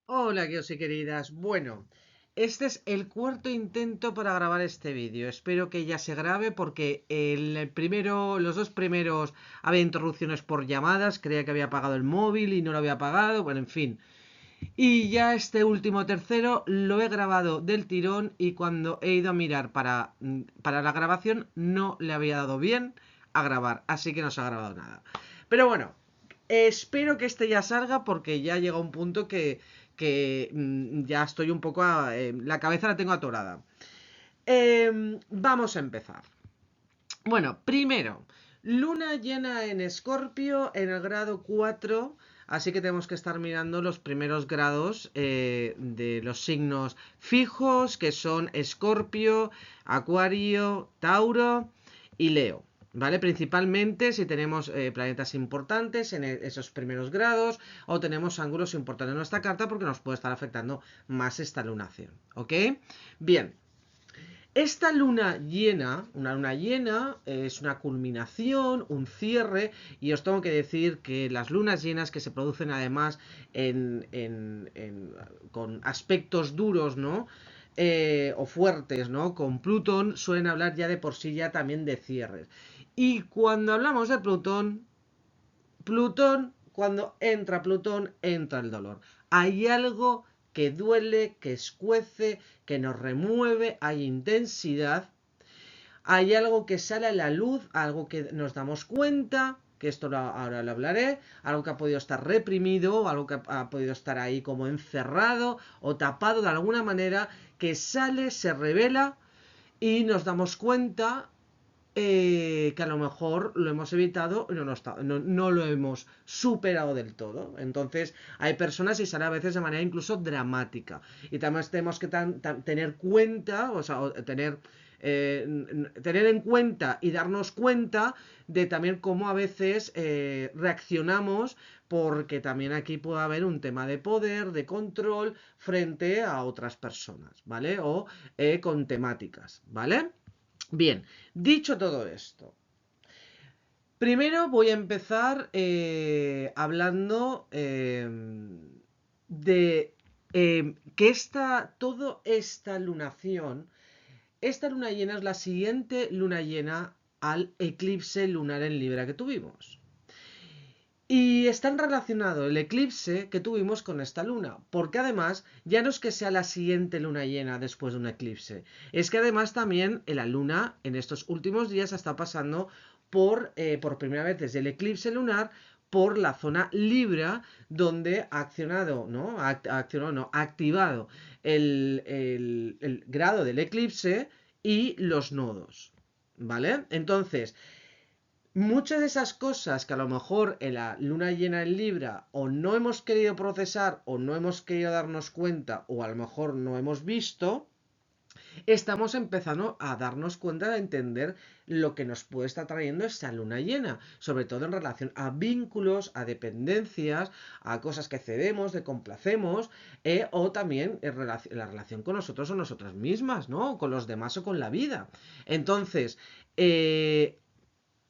Hola, queridos y queridas. Bueno, este es el cuarto intento para grabar este vídeo. Espero que ya se grabe porque los dos primeros había interrupciones por llamadas. Creía que había apagado el móvil y no lo había apagado. Bueno, en fin. Y ya este último tercero lo he grabado del tirón y cuando he ido a mirar para la grabación no le había dado bien a grabar. Así que no se ha grabado nada. Pero bueno, espero que este ya salga porque ya llega un punto que ya estoy un poco la cabeza la tengo atorada. Vamos a empezar. Bueno, primero, luna llena en Escorpio en el grado 4, así que tenemos que estar mirando los primeros grados de los signos fijos, que son Escorpio, Acuario, Tauro y Leo. ¿Vale? Principalmente si tenemos planetas importantes en esos primeros grados o tenemos ángulos importantes en nuestra carta porque nos puede estar afectando más esta lunación. ¿Ok? Bien, esta luna llena, una luna llena, es una culminación, un cierre, y os tengo que decir que las lunas llenas que se producen además con aspectos duros, ¿no? O fuertes, ¿no? Con Plutón suelen hablar ya de por sí ya también de cierres. Y cuando hablamos de Plutón, cuando entra Plutón, entra el dolor. Hay algo que duele, que escuece, que nos remueve, hay intensidad, hay algo que sale a la luz, algo que nos damos cuenta, que esto ahora lo hablaré, algo que ha podido estar reprimido, algo que ha podido estar ahí como encerrado o tapado de alguna manera, que sale, se revela y nos damos cuenta que a lo mejor lo hemos evitado y no lo hemos superado del todo. Entonces, hay personas y sale a veces de manera incluso dramática. Y también tenemos que tener cuenta, o sea, tener en cuenta y darnos cuenta de también cómo a veces reaccionamos, porque también aquí puede haber un tema de poder, de control frente a otras personas, ¿vale? O con temáticas, ¿vale? Bien, dicho todo esto, primero voy a empezar hablando de que toda esta luna llena es la siguiente luna llena al eclipse lunar en Libra que tuvimos. Y están relacionado el eclipse que tuvimos con esta luna, porque además ya no es que sea la siguiente luna llena después de un eclipse, es que además también la luna en estos últimos días está pasando por primera vez desde el eclipse lunar por la zona Libra, donde ha accionado, ¿no? Ha activado el grado del eclipse y los nodos, ¿vale? Entonces, muchas de esas cosas que a lo mejor en la luna llena en Libra o no hemos querido procesar o no hemos querido darnos cuenta o a lo mejor no hemos visto, estamos empezando a darnos cuenta de entender lo que nos puede estar trayendo esta luna llena, sobre todo en relación a vínculos, a dependencias, a cosas que cedemos, de complacemos, o también en la relación con nosotros o nosotras mismas, ¿no? Con los demás o con la vida. Entonces,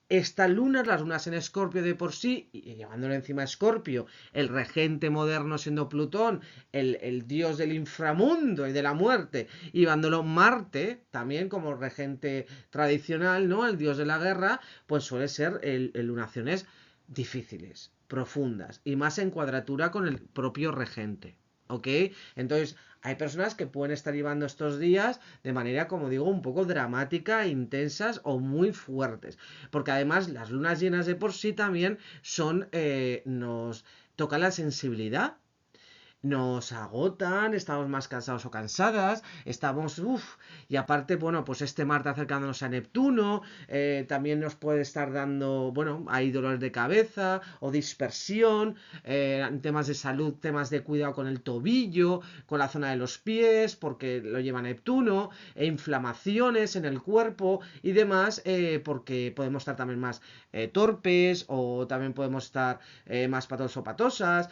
esta luna, las lunas en Escorpio de por sí, y llevándole encima a Escorpio, el regente moderno siendo Plutón, el dios del inframundo y de la muerte, y llevándolo Marte, también como regente tradicional, ¿no? El dios de la guerra, pues suele ser lunaciones difíciles, profundas, y más en cuadratura con el propio regente. ¿Ok? Entonces, hay personas que pueden estar llevando estos días de manera, como digo, un poco dramática, intensas o muy fuertes. Porque además las lunas llenas de por sí también nos tocan la sensibilidad, nos agotan, estamos más cansados o cansadas, estamos, uff, y aparte, bueno, pues este Marte acercándonos a Neptuno, también nos puede estar dando, bueno, hay dolores de cabeza o dispersión, temas de salud, temas de cuidado con el tobillo, con la zona de los pies, porque lo lleva Neptuno, e inflamaciones en el cuerpo y demás, porque podemos estar también más torpes o también podemos estar más patos o patosas,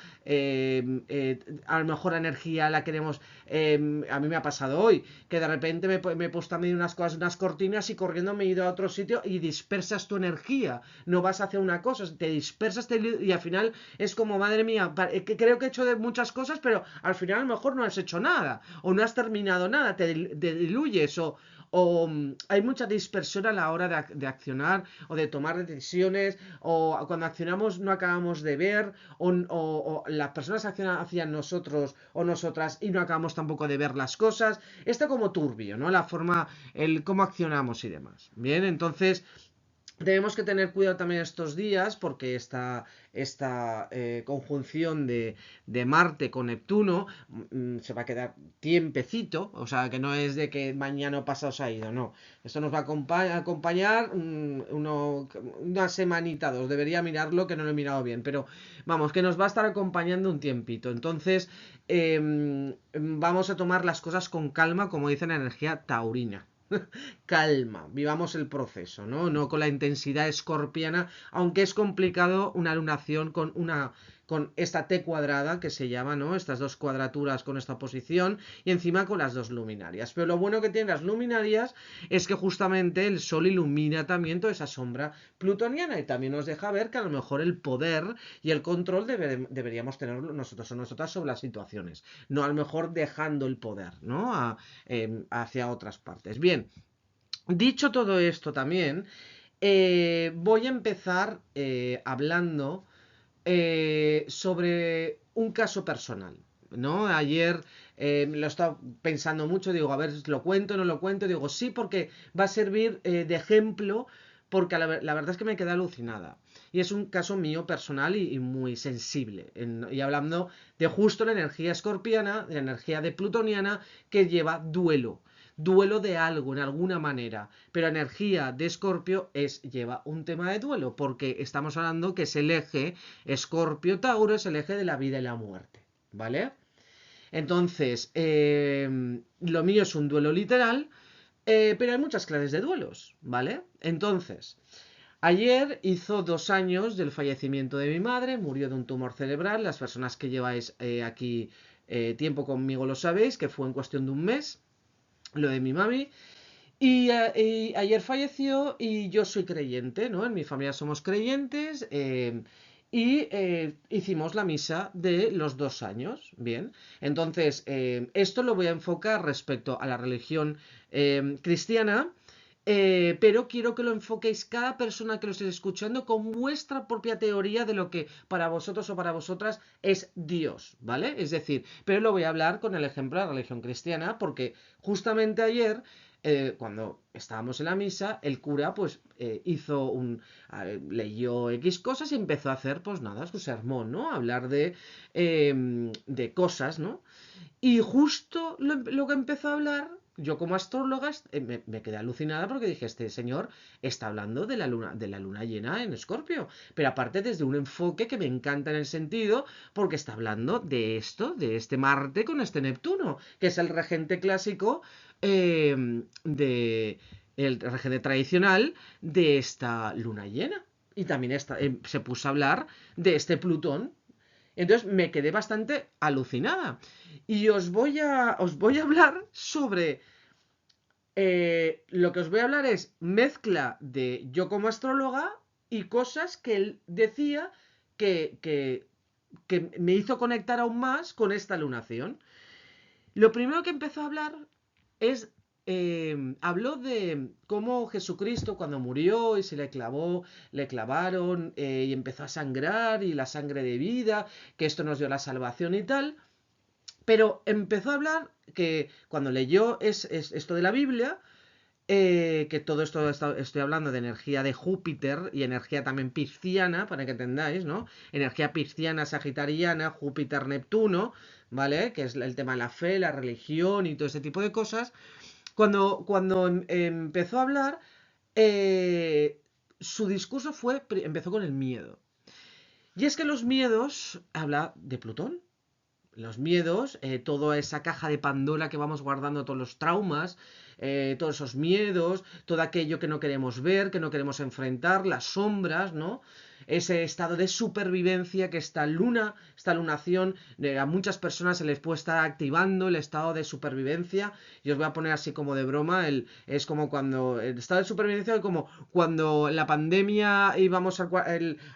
a lo mejor la energía la queremos, a mí me ha pasado hoy, que de repente me he puesto a medir unas cosas, unas cortinas y corriendo me he ido a otro sitio y dispersas tu energía, no vas hacia una cosa, te dispersas y al final es como, madre mía, que creo que he hecho de muchas cosas, pero al final a lo mejor no has hecho nada, o no has terminado nada, te diluyes, hay mucha dispersión a la hora de accionar o de tomar decisiones, o cuando accionamos no acabamos de ver, o las personas accionan hacia nosotros o nosotras y no acabamos tampoco de ver las cosas. Esto como turbio, ¿no? La forma, el cómo accionamos y demás. Bien, entonces tenemos que tener cuidado también estos días porque esta conjunción de Marte con Neptuno se va a quedar tiempecito, o sea que no es de que mañana o pasado se ha ido, no. Esto nos va a acompañar una semanita, dos, debería mirarlo que no lo he mirado bien, pero vamos, que nos va a estar acompañando un tiempito. Entonces vamos a tomar las cosas con calma, como dice la energía taurina. Calma, vivamos el proceso, ¿no? No con la intensidad escorpiana, aunque es complicado una lunación con esta T cuadrada que se llama, ¿no? Estas dos cuadraturas con esta posición y encima con las dos luminarias. Pero lo bueno que tienen las luminarias es que justamente el Sol ilumina también toda esa sombra plutoniana y también nos deja ver que a lo mejor el poder y el control deberíamos tenerlo nosotros o nosotras sobre las situaciones, no a lo mejor dejando el poder, ¿no? Hacia otras partes. Bien, dicho todo esto también, voy a empezar hablando sobre un caso personal, ¿no? Ayer lo he estado pensando mucho, digo, a ver, ¿lo cuento, no lo cuento? Digo, sí, porque va a servir de ejemplo, porque la verdad es que me quedé alucinada. Y es un caso mío personal y muy sensible. Y hablando de justo la energía escorpiana, de la energía de plutoniana, que lleva duelo. Duelo de algo, en alguna manera. Pero energía de Escorpio lleva un tema de duelo, porque estamos hablando que es el eje, Escorpio-Tauro es el eje de la vida y la muerte. ¿Vale? Entonces, lo mío es un duelo literal, pero hay muchas clases de duelos, ¿vale? Entonces, ayer hizo 2 años del fallecimiento de mi madre, murió de un tumor cerebral. Las personas que lleváis aquí tiempo conmigo lo sabéis, que fue en cuestión de un mes, lo de mi mami. Y ayer falleció y yo soy creyente, ¿no? En mi familia somos creyentes y hicimos la misa de los 2 años, ¿bien? Entonces, esto lo voy a enfocar respecto a la religión cristiana, pero quiero que lo enfoquéis cada persona que lo estéis escuchando con vuestra propia teoría de lo que para vosotros o para vosotras es Dios, ¿vale? Es decir, pero lo voy a hablar con el ejemplo de la religión cristiana porque justamente ayer cuando estábamos en la misa, el cura pues leyó X cosas y empezó a hacer pues nada, su sermón, ¿no? Hablar de cosas, ¿no? Y justo lo que empezó a hablar, yo como astróloga me quedé alucinada porque dije, este señor está hablando de la luna llena en Escorpio, pero aparte desde un enfoque que me encanta en el sentido, porque está hablando de esto, de este Marte con este Neptuno, que es el regente clásico el regente tradicional de esta luna llena. Y también se puso a hablar de este Plutón. Entonces me quedé bastante alucinada. Y os voy a hablar sobre... lo que os voy a hablar es mezcla de yo como astróloga y cosas que él decía que me hizo conectar aún más con esta lunación. Lo primero que empezó a hablar es... habló de cómo Jesucristo cuando murió y se le clavaron y empezó a sangrar y la sangre de vida, que esto nos dio la salvación y tal. Pero empezó a hablar que cuando leyó esto de la Biblia, que todo esto estoy hablando de energía de Júpiter y energía también pisciana, para que entendáis, ¿no? Energía pisciana, sagitariana, Júpiter, Neptuno, ¿vale? Que es el tema de la fe, la religión y todo ese tipo de cosas. Cuando empezó a hablar, su discurso empezó con el miedo. Y es que los miedos, habla de Plutón. Los miedos, toda esa caja de Pandora que vamos guardando, todos los traumas, todos esos miedos, todo aquello que no queremos ver, que no queremos enfrentar, las sombras, ¿no? ese estado de supervivencia que esta lunación, a muchas personas se les puede estar activando el estado de supervivencia. Y os voy a poner así como de broma, es como cuando, el estado de supervivencia es como cuando la pandemia íbamos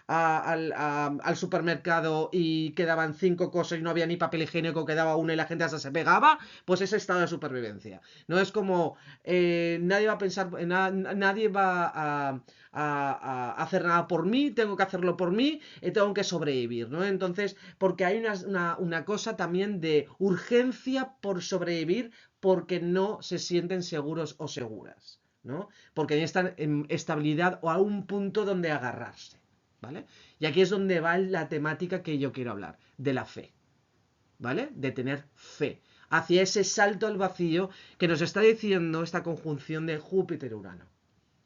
al supermercado y quedaban 5 cosas y no había ni papel higiénico, quedaba una y la gente hasta se pegaba, pues ese estado de supervivencia. No es como nadie va a pensar, nadie va a hacer nada por mí, tengo que hacerlo por mí, tengo que sobrevivir, ¿no? Entonces, porque hay una cosa también de urgencia por sobrevivir porque no se sienten seguros o seguras, ¿no? Porque necesitan estabilidad o a un punto donde agarrarse, ¿vale? Y aquí es donde va la temática que yo quiero hablar, de la fe, ¿vale? De tener fe hacia ese salto al vacío que nos está diciendo esta conjunción de Júpiter-Urano,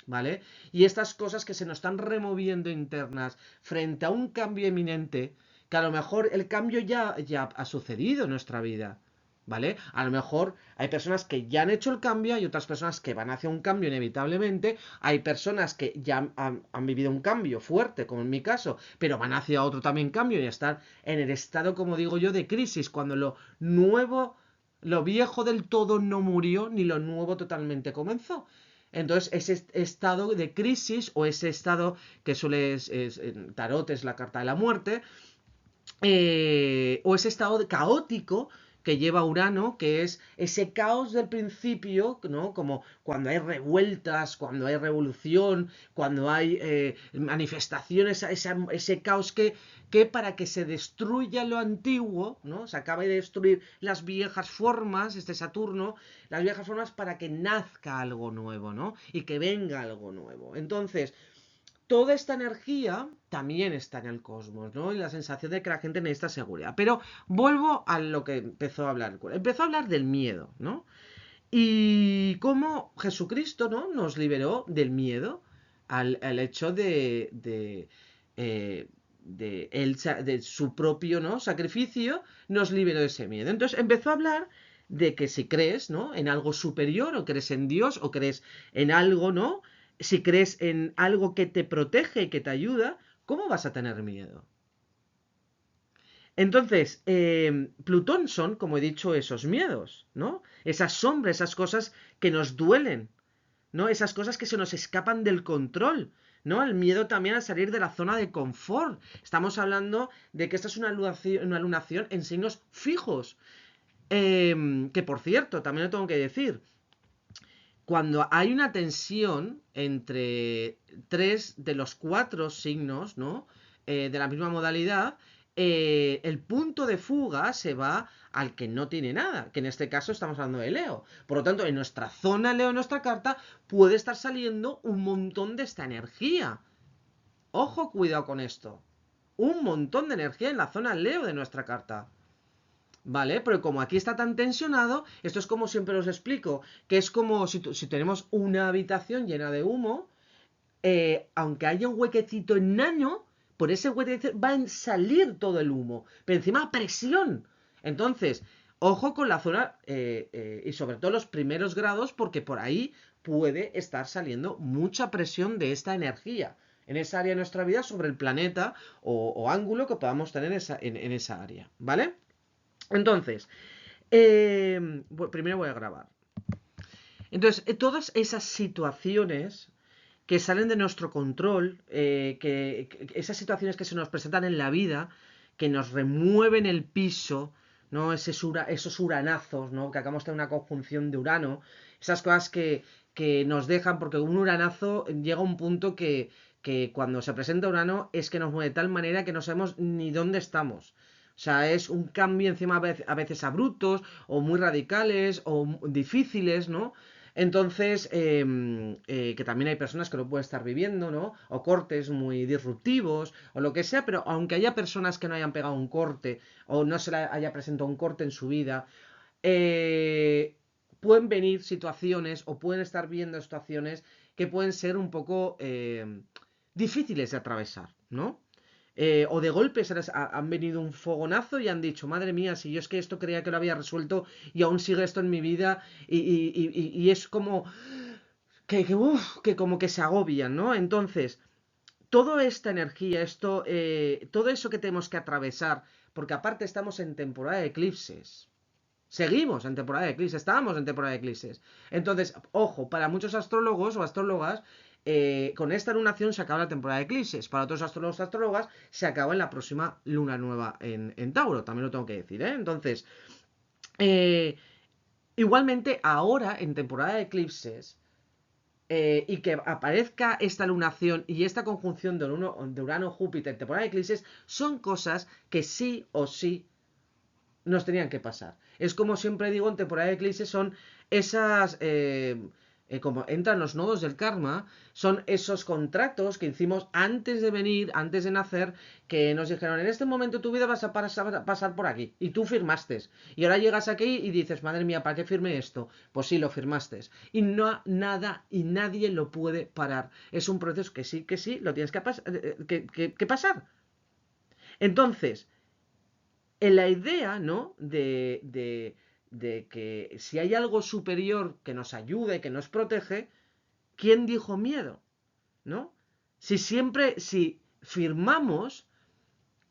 ¿vale? Y estas cosas que se nos están removiendo internas frente a un cambio eminente, que a lo mejor el cambio ya ha sucedido en nuestra vida, ¿vale? A lo mejor hay personas que ya han hecho el cambio, hay otras personas que van hacia un cambio inevitablemente, hay personas que ya han vivido un cambio fuerte, como en mi caso, pero van hacia otro también cambio y están en el estado, como digo yo, de crisis, cuando lo nuevo, lo viejo del todo no murió, ni lo nuevo totalmente comenzó. Entonces, ese estado de crisis o ese estado que en tarot es la carta de la muerte, o ese estado caótico que lleva Urano, que es ese caos del principio, ¿no? Como cuando hay revueltas, cuando hay revolución, cuando hay manifestaciones, ese caos que para que se destruya lo antiguo, ¿no? Se acaba de destruir las viejas formas, este Saturno, las viejas formas para que nazca algo nuevo, ¿no? Y que venga algo nuevo. Entonces, toda esta energía también está en el cosmos, ¿no? Y la sensación de que la gente necesita seguridad. Pero vuelvo a lo que empezó a hablar. Empezó a hablar del miedo, ¿no? Y cómo Jesucristo, ¿no? Nos liberó del miedo al hecho de su propio, ¿no? Sacrificio, nos liberó de ese miedo. Entonces empezó a hablar de que si crees, ¿no? En algo superior, o crees en Dios, o crees en algo, ¿no? Si crees en algo que te protege y que te ayuda, ¿cómo vas a tener miedo? Entonces, Plutón son, como he dicho, esos miedos, ¿no? Esas sombras, esas cosas que nos duelen, ¿no? Esas cosas que se nos escapan del control, ¿no? El miedo también a salir de la zona de confort. Estamos hablando de que esta es una lunación en signos fijos. Que por cierto, también lo tengo que decir, cuando hay una tensión entre 3 de los 4 signos, ¿no? De la misma modalidad, el punto de fuga se va al que no tiene nada, que en este caso estamos hablando de Leo. Por lo tanto, en nuestra zona Leo, en nuestra carta, puede estar saliendo un montón de esta energía. Ojo, cuidado con esto. Un montón de energía en la zona Leo de nuestra carta. ¿Vale? Pero como aquí está tan tensionado, esto es como siempre os explico, que es como si tenemos una habitación llena de humo, aunque haya un huequecito enano, por ese huequecito va a salir todo el humo, pero encima a presión. Entonces, ojo con la zona y sobre todo los primeros grados, porque por ahí puede estar saliendo mucha presión de esta energía en esa área de nuestra vida sobre el planeta o ángulo que podamos tener en esa área, ¿vale? Entonces, primero voy a grabar. Entonces, todas esas situaciones que salen de nuestro control, esas situaciones que se nos presentan en la vida, que nos remueven el piso, ¿no? Esos uranazos, ¿no? Que acabamos de tener una conjunción de Urano, esas cosas que nos dejan, porque un uranazo llega a un punto que cuando se presenta Urano es que nos mueve de tal manera que no sabemos ni dónde estamos. O sea, es un cambio encima a veces abruptos o muy radicales o difíciles, ¿no? Entonces, que también hay personas que lo pueden estar viviendo, ¿no? O cortes muy disruptivos o lo que sea, pero aunque haya personas que no hayan pegado un corte o no se le haya presentado un corte en su vida, pueden venir situaciones o pueden estar viendo situaciones que pueden ser un poco difíciles de atravesar, ¿no? O de golpe han venido un fogonazo y han dicho, madre mía, si yo es que esto creía que lo había resuelto y aún sigue esto en mi vida y es como que como que se agobian, ¿no? Entonces, toda esta energía, todo eso que tenemos que atravesar, porque aparte estamos en temporada de eclipses. Seguimos en temporada de eclipses, estábamos en temporada de eclipses. Entonces, ojo, para muchos astrólogos o astrólogas, con esta lunación se acaba la temporada de eclipses. Para otros astrólogos o astrólogas, se acaba en la próxima luna nueva en Tauro, también lo tengo que decir, ¿eh? Entonces, eh, igualmente ahora, en temporada de eclipses, y que aparezca esta lunación y esta conjunción de Urano-Júpiter en temporada de eclipses, son cosas que sí o sí nos tenían que pasar. Es como siempre digo, en temporada de eclipses son esas, como entran los nodos del karma, son esos contratos que hicimos antes de venir, antes de nacer, que nos dijeron, en este momento de tu vida vas a pasar por aquí, y tú firmaste. Y ahora llegas aquí y dices, madre mía, ¿para qué firme esto? Pues sí, lo firmaste. Y no nada y nadie lo puede parar. Es un proceso que sí, lo tienes que pasar. Entonces, en la idea, ¿no? De que si hay algo superior que nos ayude, que nos protege, ¿quién dijo miedo? ¿No? Si firmamos,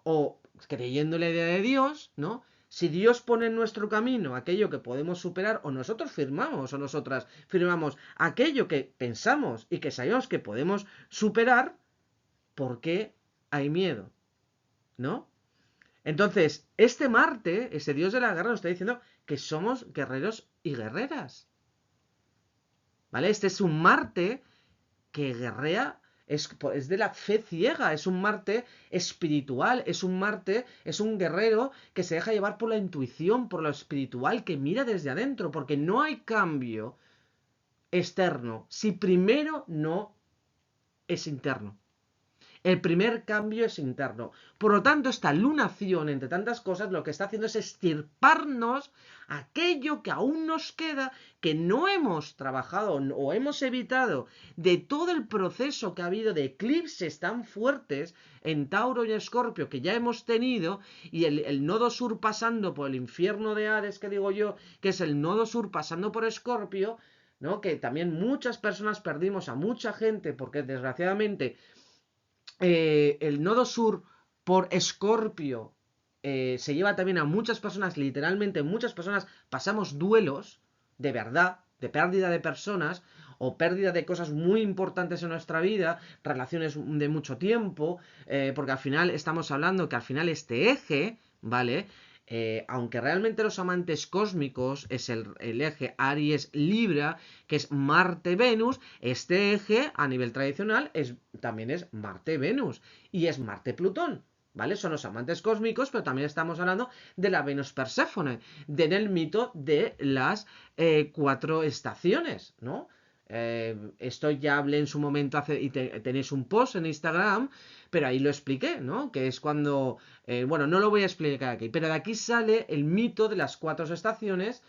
o creyendo en la idea de Dios, ¿no? Si Dios pone en nuestro camino aquello que podemos superar, o nosotros firmamos, o nosotras firmamos aquello que pensamos y que sabemos que podemos superar, ¿por qué hay miedo? ¿No? Entonces, este Marte, ese dios de la guerra, nos está diciendo que somos guerreros y guerreras. ¿Vale? Este es un Marte que guerrea, es de la fe ciega, es un Marte espiritual, es un Marte, es un guerrero que se deja llevar por la intuición, por lo espiritual, que mira desde adentro, porque no hay cambio externo si primero no es interno. El primer cambio es interno. Por lo tanto, esta lunación, entre tantas cosas, lo que está haciendo es extirparnos aquello que aún nos queda, que no hemos trabajado o hemos evitado de todo el proceso que ha habido de eclipses tan fuertes en Tauro y Escorpio que ya hemos tenido, y el nodo sur pasando por el infierno de Hades, que digo yo, que es el nodo sur pasando por Escorpio, ¿no? Que también muchas personas perdimos a mucha gente porque desgraciadamente el nodo sur por Escorpio se lleva también a muchas personas, literalmente muchas personas pasamos duelos de verdad, de pérdida de personas o pérdida de cosas muy importantes en nuestra vida, relaciones de mucho tiempo, porque al final estamos hablando que al final este eje, ¿vale? Aunque realmente los amantes cósmicos es el eje Aries-Libra, que es Marte-Venus, este eje a nivel tradicional también es Marte-Venus y es Marte-Plutón. ¿Vale? Son los amantes cósmicos, pero también estamos hablando de la Venus Perséfone, del mito de las 4 estaciones, ¿no? Esto ya hablé en su momento y tenéis un post en Instagram, pero ahí lo expliqué, ¿no? Que es cuando, bueno, no lo voy a explicar aquí, pero de aquí sale el mito de las 4 estaciones,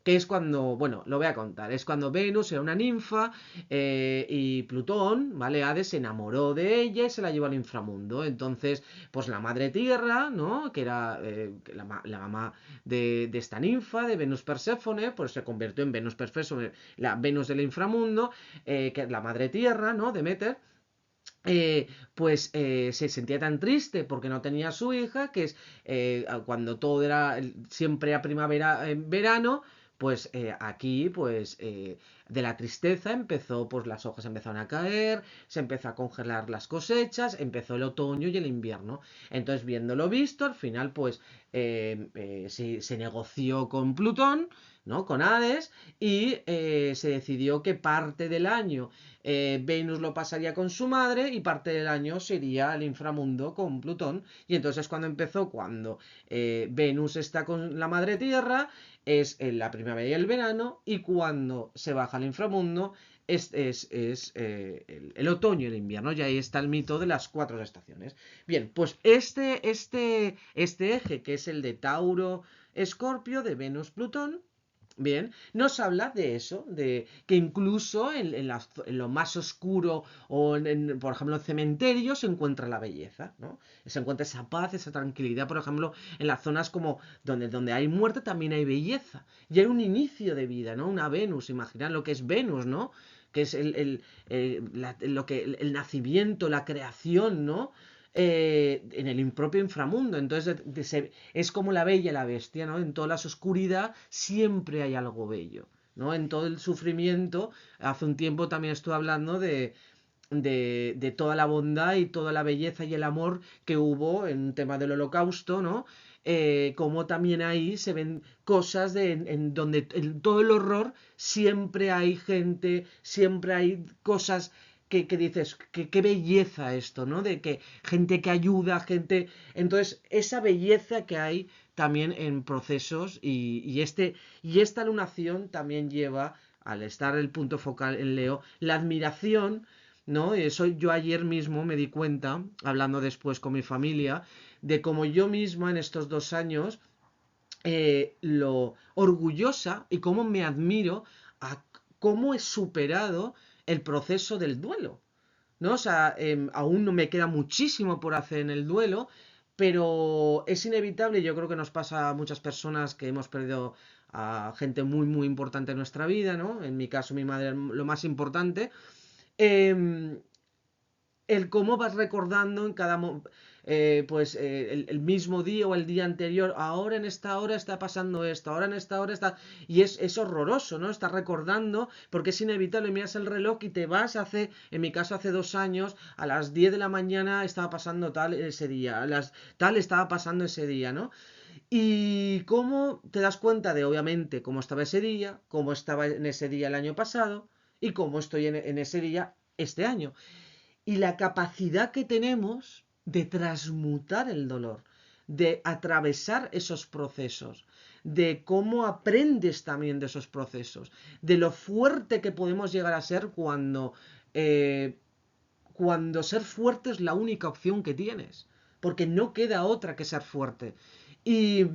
que es cuando, bueno, lo voy a contar, es cuando Venus era una ninfa y Plutón, ¿vale? Hades se enamoró de ella y se la llevó al inframundo. Entonces, pues la madre tierra, ¿no? Que era la mamá de esta ninfa, de Venus Perséfone, pues se convirtió en Venus Perséfone, la Venus del inframundo, que es la madre tierra, ¿no? Demeter. Pues se sentía tan triste porque no tenía a su hija, que es cuando todo era siempre a primavera, en verano, pues aquí, pues de la tristeza empezó, pues las hojas empezaron a caer, se empezó a congelar las cosechas, empezó el otoño y el invierno. Entonces, viéndolo visto, al final, pues se negoció con Plutón, ¿no? Con Hades, y se decidió que parte del año Venus lo pasaría con su madre y parte del año se iría al inframundo con Plutón. Y entonces cuando Venus está con la madre tierra es en la primavera y el verano, y cuando se baja al inframundo es el otoño y el invierno. Y ahí está el mito de las 4 estaciones. Bien, pues este eje, que es el de Tauro, Escorpio, de Venus, Plutón, bien, nos habla de eso, de que incluso en lo más oscuro o, por ejemplo, en cementerios se encuentra la belleza, ¿no? Se encuentra esa paz, esa tranquilidad, por ejemplo, en las zonas como donde hay muerte también hay belleza y hay un inicio de vida, ¿no? Una Venus, imaginad lo que es Venus, ¿no? que es el nacimiento, la creación, ¿no? En el propio inframundo. Entonces es como la bella y la bestia, ¿no? En toda la oscuridad siempre hay algo bello, ¿no? En todo el sufrimiento, hace un tiempo también estuve hablando de toda la bondad y toda la belleza y el amor que hubo en un tema del holocausto, ¿no? Como también ahí se ven cosas en donde en todo el horror siempre hay gente, siempre hay cosas que dices, qué belleza esto, ¿no? De que gente que ayuda, gente... Entonces, esa belleza que hay también en procesos y esta lunación también lleva, al estar el punto focal en Leo, la admiración, ¿no? Eso yo ayer mismo me di cuenta, hablando después con mi familia, de cómo yo misma en estos 2 años, lo orgullosa y cómo me admiro a cómo he superado el proceso del duelo, ¿no? O sea, aún no me queda muchísimo por hacer en el duelo, pero es inevitable, yo creo que nos pasa a muchas personas que hemos perdido a gente muy, muy importante en nuestra vida, ¿no? En mi caso, mi madre, lo más importante. em, el cómo vas recordando en cada el mismo día o el día anterior, ahora en esta hora está pasando esto, ahora en esta hora está, y es horroroso, ¿no? Estás recordando porque es inevitable, miras el reloj y te vas en mi caso hace 2 años, a las 10 de la mañana estaba pasando tal ese día, tal estaba pasando ese día, ¿no? Y cómo te das cuenta de, obviamente, cómo estaba ese día, cómo estaba en ese día el año pasado y cómo estoy en ese día este año y la capacidad que tenemos de transmutar el dolor, de atravesar esos procesos, de cómo aprendes también de esos procesos, de lo fuerte que podemos llegar a ser eh, cuando ser fuerte es la única opción que tienes, porque no queda otra que ser fuerte. Y,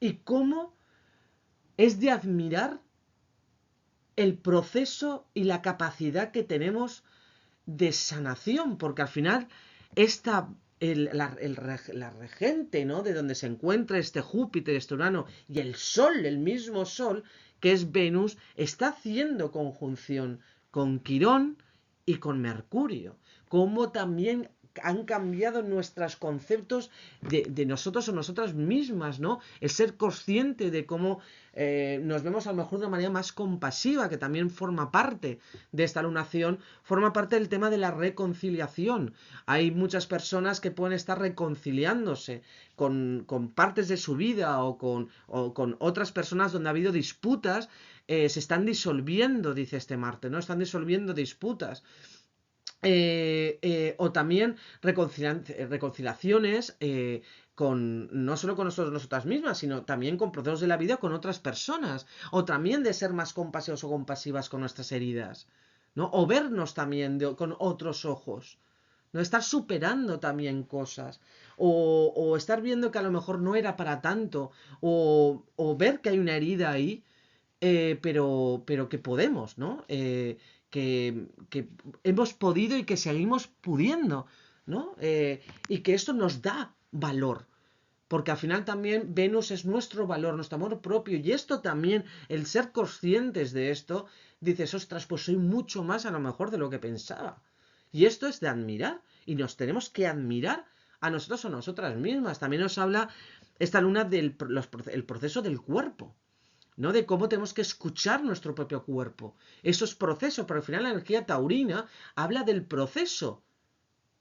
y cómo es de admirar el proceso y la capacidad que tenemos de sanación, porque al final esta, la regente, ¿no? De donde se encuentra este Júpiter, este Urano y el Sol, el mismo Sol, que es Venus, está haciendo conjunción con Quirón y con Mercurio, como también han cambiado nuestros conceptos de nosotros o nosotras mismas, ¿no? El ser consciente de cómo nos vemos a lo mejor de una manera más compasiva, que también forma parte de esta lunación, forma parte del tema de la reconciliación. Hay muchas personas que pueden estar reconciliándose con partes de su vida o con otras personas donde ha habido disputas, se están disolviendo, dice este Marte, ¿no? Están disolviendo disputas. O también reconciliaciones no solo con nosotras mismas, sino también con procesos de la vida con otras personas, o también de ser más compasivos o compasivas con nuestras heridas, ¿no? O vernos también con otros ojos, ¿no? Estar superando también cosas, o estar viendo que a lo mejor no era para tanto, o ver que hay una herida ahí, pero que podemos, ¿no? Que hemos podido y que seguimos pudiendo, ¿no? Y que esto nos da valor. Porque al final también Venus es nuestro valor, nuestro amor propio. Y esto también, el ser conscientes de esto, dices, ostras, pues soy mucho más a lo mejor de lo que pensaba. Y esto es de admirar. Y nos tenemos que admirar a nosotros o nosotras mismas. También nos habla esta luna del el proceso del cuerpo, ¿no? De cómo tenemos que escuchar nuestro propio cuerpo. Esos procesos, pero al final la energía taurina habla del proceso,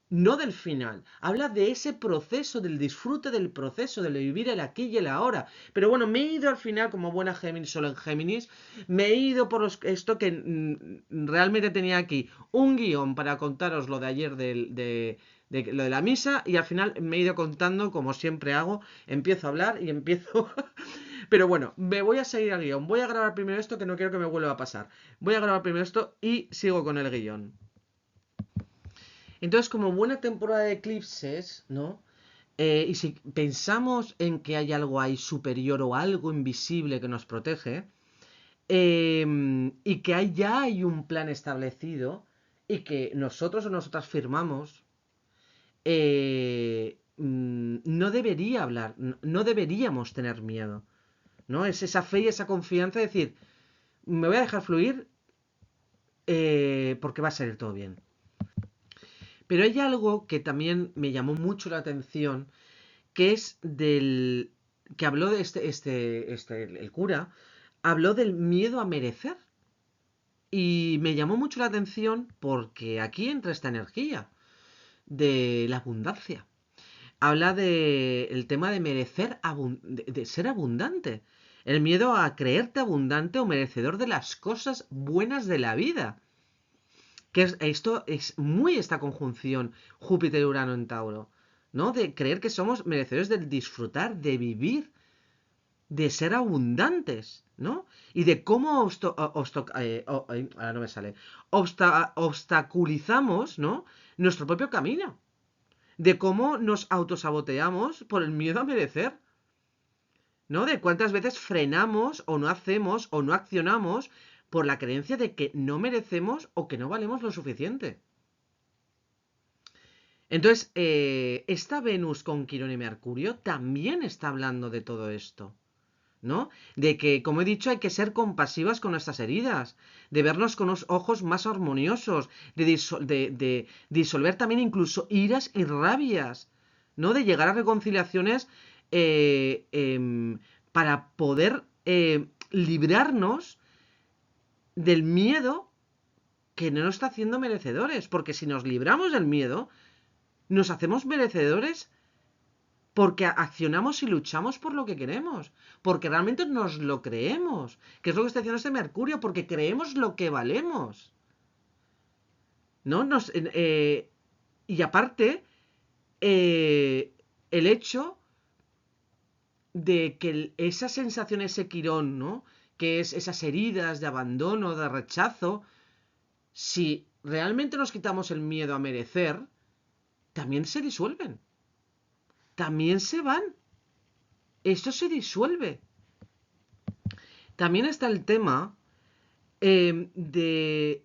no del final. Habla de ese proceso, del disfrute del proceso, de vivir el aquí y el ahora. Pero bueno, me he ido al final, como buena Géminis, solo en Géminis, me he ido por esto que realmente tenía aquí un guión para contaros lo de ayer de lo de la misa y al final me he ido contando como siempre hago, empiezo a hablar y empiezo... Pero bueno, me voy a seguir al guión. Voy a grabar primero esto que no quiero que me vuelva a pasar. Voy a grabar primero esto y sigo con el guión. Entonces, como buena temporada de eclipses, ¿no? Y si pensamos en que hay algo ahí superior o algo invisible que nos protege, y que ya hay un plan establecido y que nosotros o nosotras firmamos, no debería hablar, no deberíamos tener miedo, ¿no? Es esa fe y esa confianza de decir, me voy a dejar fluir porque va a salir todo bien. Pero hay algo que también me llamó mucho la atención, que es del que habló de el cura, habló del miedo a merecer. Y me llamó mucho la atención porque aquí entra esta energía de la abundancia. Habla de el tema de merecer, de ser abundante. El miedo a creerte abundante o merecedor de las cosas buenas de la vida. Esto es muy esta conjunción Júpiter-Urano en Tauro, ¿no? De creer que somos merecedores del disfrutar, de vivir, de ser abundantes, ¿no? Y de cómo ahora no me sale, obstaculizamos, ¿no? Nuestro propio camino, de cómo nos autosaboteamos por el miedo a merecer, ¿no? De cuántas veces frenamos o no hacemos o no accionamos por la creencia de que no merecemos o que no valemos lo suficiente. Entonces, esta Venus con Quirón y Mercurio también está hablando de todo esto. ¿No? De que, como he dicho, hay que ser compasivas con nuestras heridas, de vernos con unos ojos más armoniosos, de disolver también incluso iras y rabias, ¿no? De llegar a reconciliaciones para poder librarnos del miedo que no nos está haciendo merecedores, porque si nos libramos del miedo, nos hacemos merecedores porque accionamos y luchamos por lo que queremos, porque realmente nos lo creemos, que es lo que está diciendo este Mercurio, porque creemos lo que valemos, ¿no? Y aparte, el hecho de que esa sensación, ese quirón, ¿no? Que es esas heridas de abandono, de rechazo, si realmente nos quitamos el miedo a merecer, también se disuelven, también se van, esto se disuelve. También está el tema de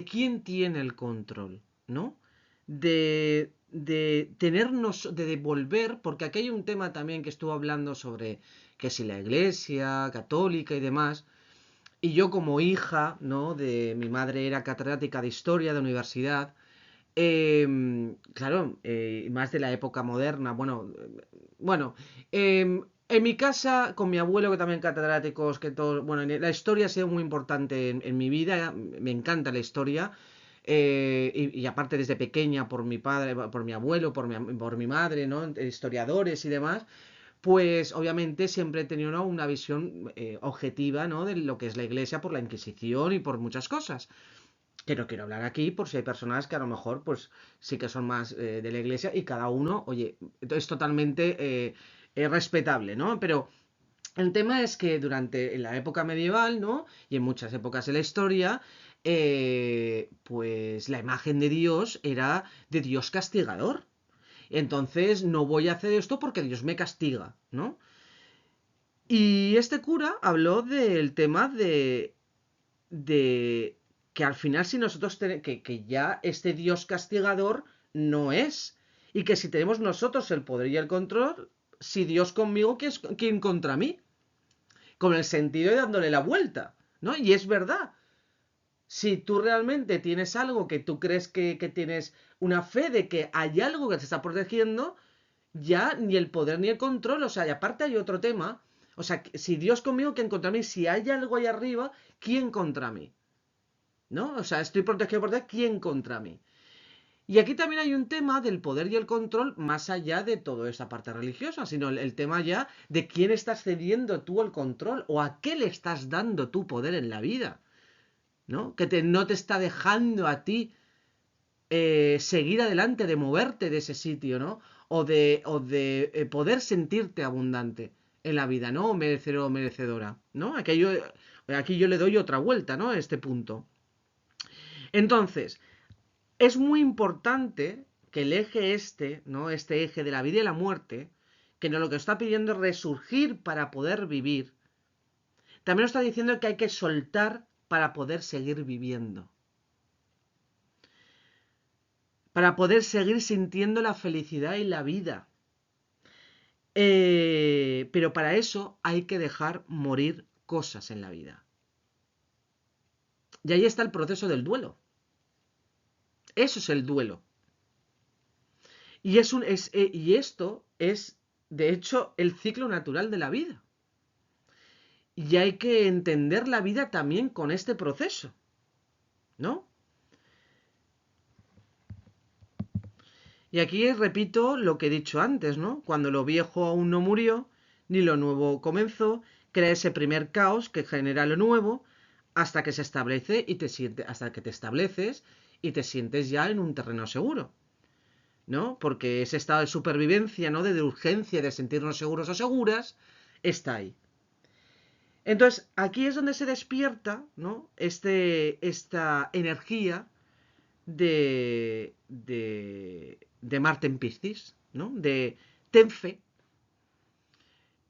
quién tiene el control, ¿no? De tenernos, de devolver, porque aquí hay un tema también que estuvo hablando sobre que si la iglesia católica y demás, y yo como hija, ¿no? De mi madre era catedrática de historia de universidad, claro, más de la época moderna, bueno, en mi casa, con mi abuelo, que también catedráticos, que todo, bueno, la historia ha sido muy importante en mi vida, me encanta la historia, y aparte desde pequeña por mi padre, por mi abuelo, por mi madre, ¿no? Historiadores y demás, pues obviamente siempre he tenido, ¿no? Una visión objetiva, ¿no? De lo que es la iglesia por la Inquisición y por muchas cosas que no quiero hablar aquí por si hay personas que a lo mejor pues sí que son más de la iglesia y cada uno, oye, es totalmente respetable, ¿no? Pero el tema es que durante en la época medieval, ¿no? Y en muchas épocas de la historia, pues la imagen de Dios era de Dios castigador. Entonces no voy a hacer esto porque Dios me castiga, ¿no? Y este cura habló del tema de que al final si nosotros tenemos que ya este Dios castigador no es y que si tenemos nosotros el poder y el control, si Dios conmigo, ¿quién contra mí? Con el sentido de dándole la vuelta, ¿no? Y es verdad. Si tú realmente tienes algo que tú crees que tienes una fe de que hay algo que te está protegiendo, ya ni el poder ni el control, o sea, y aparte hay otro tema, o sea, si Dios conmigo, ¿quién contra mí? Si hay algo ahí arriba, ¿quién contra mí? ¿No? O sea, estoy protegido por Dios, ¿quién contra mí? Y aquí también hay un tema del poder y el control más allá de toda esta parte religiosa, sino el tema ya de quién estás cediendo tú el control o a qué le estás dando tu poder en la vida, ¿no? Que no te está dejando a ti seguir adelante, de moverte de ese sitio, ¿no? O de poder sentirte abundante en la vida, ¿no? O merecedor o merecedora, ¿no? Aquí yo le doy otra vuelta, ¿no? A este punto. Entonces, es muy importante que el eje este, ¿no? Este eje de la vida y la muerte, que no lo que está pidiendo es resurgir para poder vivir, también nos está diciendo que hay que soltar para poder seguir viviendo. Para poder seguir sintiendo la felicidad y la vida. Pero para eso hay que dejar morir cosas en la vida. Y ahí está el proceso del duelo. Eso es el duelo. Y esto es, de hecho, el ciclo natural de la vida. Y hay que entender la vida también con este proceso, ¿no? Y aquí repito lo que he dicho antes, ¿no? Cuando lo viejo aún no murió, ni lo nuevo comenzó, crea ese primer caos que genera lo nuevo hasta que se establece y hasta que te estableces y te sientes ya en un terreno seguro, ¿no? Porque ese estado de supervivencia, ¿no? De urgencia, de sentirnos seguros o seguras, está ahí. Entonces, aquí es donde se despierta, ¿no? Esta energía de Marte en Piscis, ¿no? De ten fe,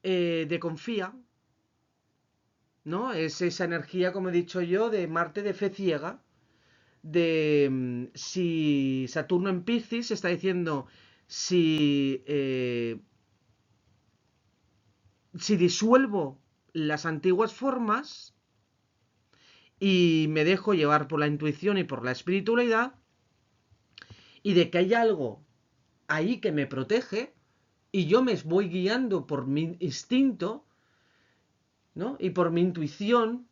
de confía, ¿no? Es esa energía, como he dicho yo, de Marte de fe ciega, de si Saturno en Piscis está diciendo si disuelvo las antiguas formas y me dejo llevar por la intuición y por la espiritualidad, y de que hay algo ahí que me protege y yo me voy guiando por mi instinto, ¿no? Y por mi intuición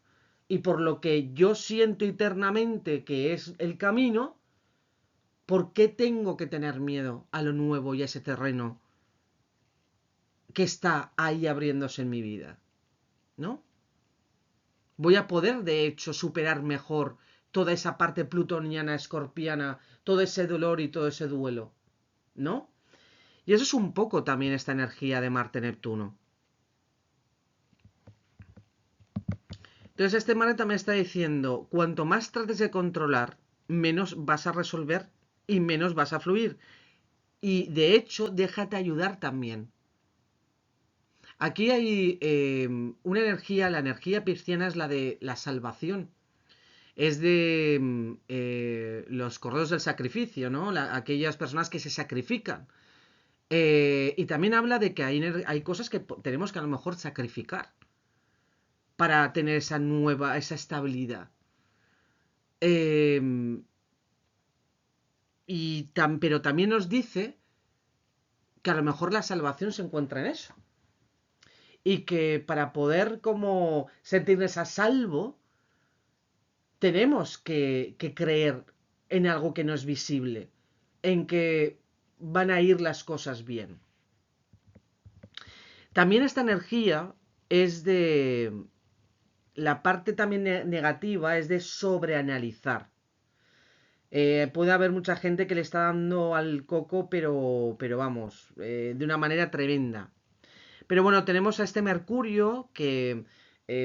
y por lo que yo siento internamente que es el camino, ¿por qué tengo que tener miedo a lo nuevo y a ese terreno que está ahí abriéndose en mi vida? ¿No? Voy a poder, de hecho, superar mejor toda esa parte plutoniana, escorpiana, todo ese dolor y todo ese duelo, ¿no? Y eso es un poco también esta energía de Marte-Neptuno. Entonces este Marte también está diciendo, cuanto más trates de controlar, menos vas a resolver y menos vas a fluir. Y de hecho, déjate ayudar también. Aquí hay una energía, la energía pisciana es la de la salvación. Es de los correos del sacrificio, ¿no? Aquellas personas que se sacrifican. Y también habla de que hay cosas que tenemos que a lo mejor sacrificar para tener esa estabilidad. Pero también nos dice que a lo mejor la salvación se encuentra en eso. Y que para poder como sentirnos a salvo, tenemos que creer en algo que no es visible, en que van a ir las cosas bien. También esta energía es de... La parte también negativa es de sobreanalizar. Puede haber mucha gente que le está dando al coco, pero vamos, de una manera tremenda. Pero bueno, tenemos a este Mercurio que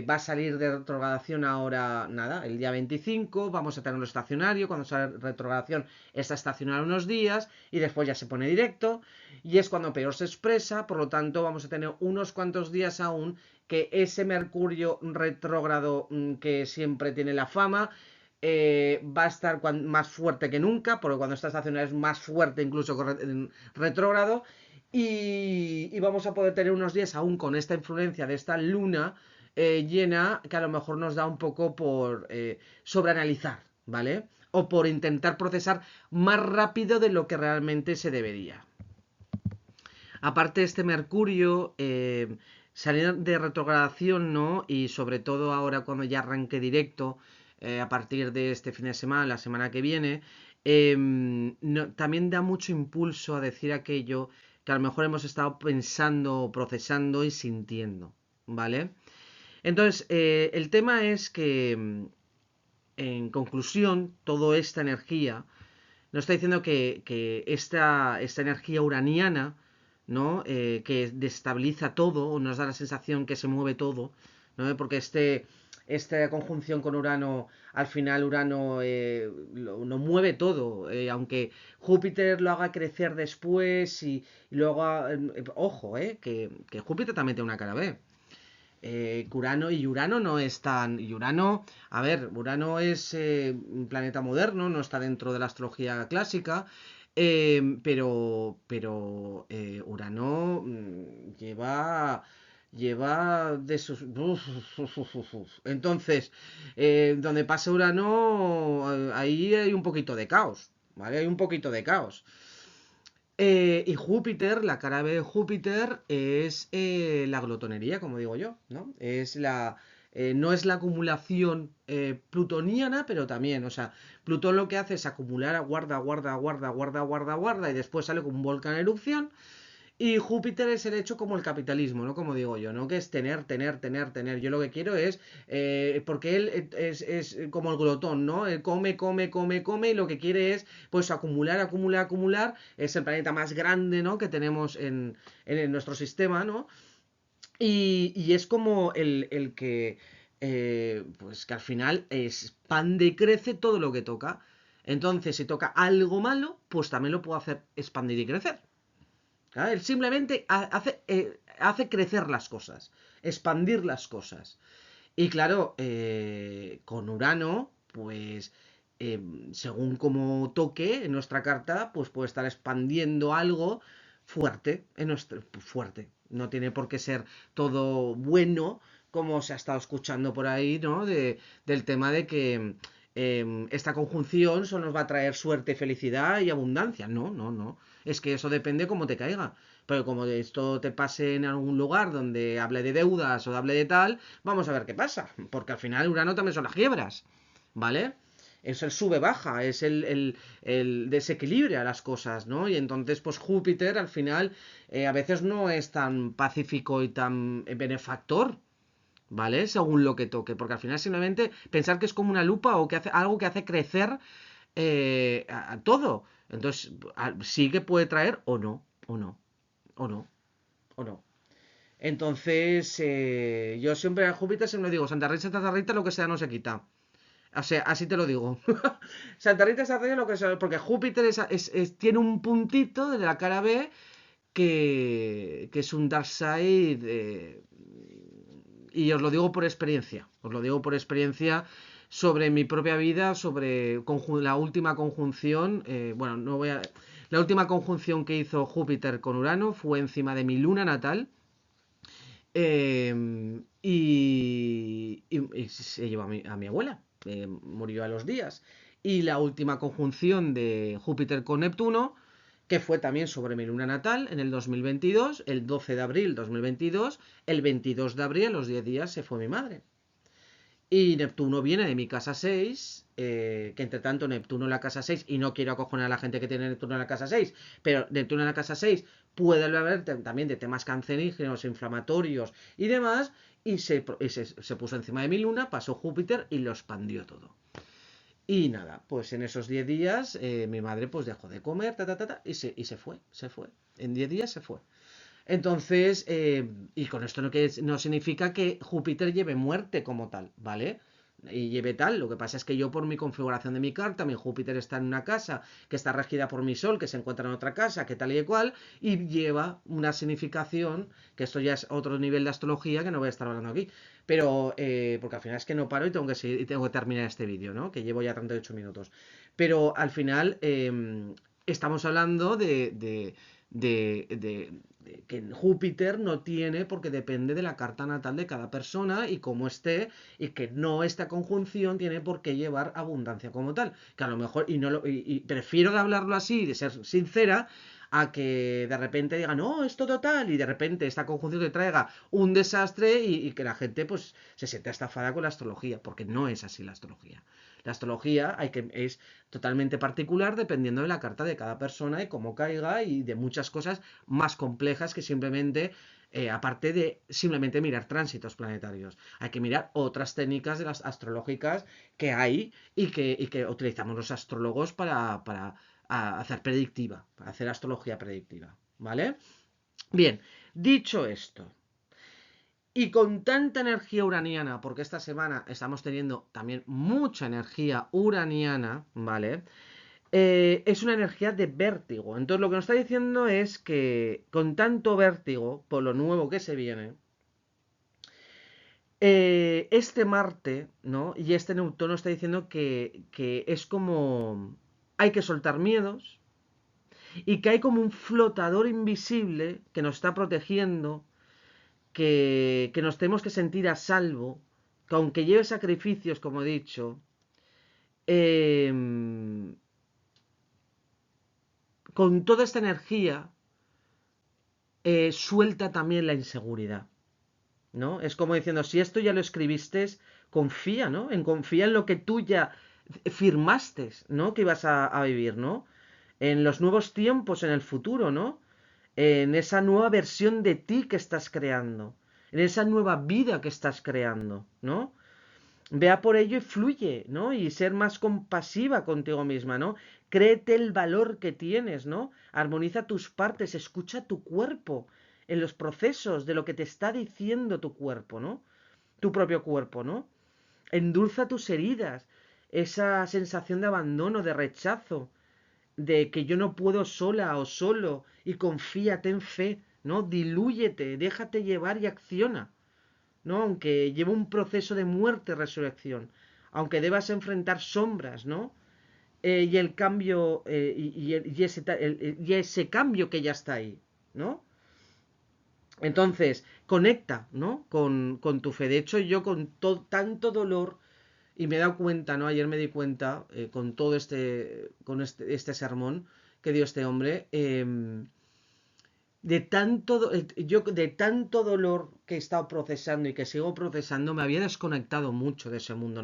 va a salir de retrogradación ahora, nada, el día 25, vamos a tenerlo estacionario, cuando sale retrogradación está estacionario unos días y después ya se pone directo y es cuando peor se expresa, por lo tanto vamos a tener unos cuantos días aún que ese Mercurio retrógrado que siempre tiene la fama, va a estar más fuerte que nunca, porque cuando está estacionario es más fuerte incluso que retrógrado. Y vamos a poder tener unos días aún con esta influencia de esta luna llena que a lo mejor nos da un poco por sobreanalizar, ¿vale? O por intentar procesar más rápido de lo que realmente se debería. Aparte este Mercurio, salir de retrogradación, ¿no? Y sobre todo ahora cuando ya arranque directo, a partir de este fin de semana, la semana que viene, también da mucho impulso a decir aquello que a lo mejor hemos estado pensando, procesando y sintiendo, ¿vale? Entonces, el tema es que, en conclusión, toda esta energía nos está diciendo que esta energía uraniana, ¿no? Que destabiliza todo, o nos da la sensación que se mueve todo, ¿no? Porque esta conjunción con Urano, al final Urano lo mueve todo, aunque Júpiter lo haga crecer después y luego, ojo, que Júpiter también tiene una cara B. Urano no es tan... Urano, a ver, Urano es un planeta moderno, no está dentro de la astrología clásica, pero Urano lleva lleva de sus... Entonces, donde pasa Urano, ahí hay un poquito de caos, ¿vale? Hay un poquito de caos. Y Júpiter, la cara B de Júpiter es la glotonería, como digo yo, ¿no? No es la acumulación plutoniana, pero también, o sea, Plutón lo que hace es acumular, guarda, guarda, guarda, guarda, guarda, guarda, y después sale como un volcán en erupción. Y Júpiter es el hecho como el capitalismo, ¿no? Como digo yo, ¿no? Que es tener, tener, tener, tener. Yo lo que quiero es, porque él es como el glotón, ¿no? Él come, come, come, come y lo que quiere es, pues, acumular, acumular, acumular. Es el planeta más grande, ¿no? Que tenemos en nuestro sistema, ¿no? Y es como el que, pues, que al final expande y crece todo lo que toca. Entonces, si toca algo malo, pues también lo puedo hacer expandir y crecer. ¿Claro? Él simplemente hace crecer las cosas, expandir las cosas. Y claro, con Urano, pues según como toque en nuestra carta, pues puede estar expandiendo algo fuerte, fuerte. No tiene por qué ser todo bueno, como se ha estado escuchando por ahí, ¿no? Del tema de que esta conjunción solo nos va a traer suerte, felicidad y abundancia. No, no, no. Es que eso depende cómo te caiga. Pero como esto te pase en algún lugar donde hable de deudas o hable de tal, vamos a ver qué pasa. Porque al final Urano también son las quiebras. ¿Vale? Es el sube-baja, es el desequilibra las cosas, ¿no? Y entonces, pues Júpiter al final a veces no es tan pacífico y tan benefactor, ¿vale? Según lo que toque, porque al final simplemente pensar que es como una lupa o que hace algo que hace crecer a todo. Entonces, sí que puede traer o no, o no, o no, o no. Entonces, yo siempre a Júpiter siempre digo, Santa Rita, lo que sea no se quita. O sea, así te lo digo. Santa Rita se lo que sea, porque Júpiter tiene un puntito de la cara B que es un dark side. Y os lo digo por experiencia. Os lo digo por experiencia sobre mi propia vida, sobre la última conjunción. Bueno, no voy a. La última conjunción que hizo Júpiter con Urano fue encima de mi luna natal. Y se llevó a mi abuela, murió a los días. Y la última conjunción de Júpiter con Neptuno, que fue también sobre mi luna natal en el 2022, el 12 de abril 2022, el 22 de abril, a los 10 días, se fue mi madre. Y Neptuno viene de mi casa 6, que entre tanto Neptuno en la casa 6, y no quiero acojonar a la gente que tiene Neptuno en la casa 6, pero Neptuno en la casa 6 puede haber también de temas cancerígenos, inflamatorios y demás, y se puso encima de mi luna, pasó Júpiter y lo expandió todo. Y nada, pues en esos 10 días mi madre pues dejó de comer, y se fue. En 10 días se fue. Entonces, y con esto no significa que Júpiter lleve muerte como tal, ¿vale? Y lleve tal, lo que pasa es que yo por mi configuración de mi carta, mi Júpiter está en una casa que está regida por mi Sol, que se encuentra en otra casa, que tal y cual, y lleva una significación, que esto ya es otro nivel de astrología que no voy a estar hablando aquí, pero porque al final es que no paro y tengo que seguir, y tengo que terminar este vídeo, ¿no? Que llevo ya 38 minutos. Pero al final estamos hablando de que Júpiter no tiene porque depende de la carta natal de cada persona y cómo esté, y que no esta conjunción tiene por qué llevar abundancia como tal, que a lo mejor y prefiero de hablarlo así, de ser sincera, a que de repente digan, no, es todo tal, y de repente esta conjunción te traiga un desastre y que la gente pues se sienta estafada con la astrología, porque no es así la astrología. La astrología es totalmente particular dependiendo de la carta de cada persona y cómo caiga, y de muchas cosas más complejas que simplemente, aparte de simplemente mirar tránsitos planetarios. Hay que mirar otras técnicas de las astrológicas que hay y que utilizamos los astrólogos para hacer predictiva, para hacer astrología predictiva. ¿Vale? Bien, dicho esto, y con tanta energía uraniana, porque esta semana estamos teniendo también mucha energía uraniana, ¿vale? Es una energía de vértigo. Entonces lo que nos está diciendo es que con tanto vértigo, por lo nuevo que se viene, este Marte, ¿no? Y este Neutuno está diciendo que es como hay que soltar miedos y que hay como un flotador invisible que nos está protegiendo, que nos tenemos que sentir a salvo, que aunque lleve sacrificios, como he dicho, eh, con toda esta energía suelta también la inseguridad, ¿no? Es como diciendo, si esto ya lo escribiste, confía, ¿no? Confía en lo que tú ya firmaste, ¿no? Que ibas a vivir, ¿no? En los nuevos tiempos, en el futuro, ¿no? En esa nueva versión de ti que estás creando, en esa nueva vida que estás creando, ¿no? Vea por ello y fluye, ¿no? Y ser más compasiva contigo misma, ¿no? Créete el valor que tienes, ¿no? Armoniza tus partes, escucha tu cuerpo en los procesos de lo que te está diciendo tu cuerpo, ¿no? Tu propio cuerpo, ¿no? Endulza tus heridas, esa sensación de abandono, de rechazo, de que yo no puedo sola o solo, y confía, ten fe, ¿no? Dilúyete, déjate llevar y acciona, ¿no? Aunque lleve un proceso de muerte-resurrección, aunque debas enfrentar sombras, ¿no? Y el cambio, y ese cambio que ya está ahí, ¿no? Entonces, conecta, ¿no? Con tu fe. De hecho, yo con tanto dolor, y me he dado cuenta, ¿no? Ayer me di cuenta, con todo este sermón que dio este hombre, de tanto dolor que he estado procesando y que sigo procesando, me había desconectado mucho de ese mundo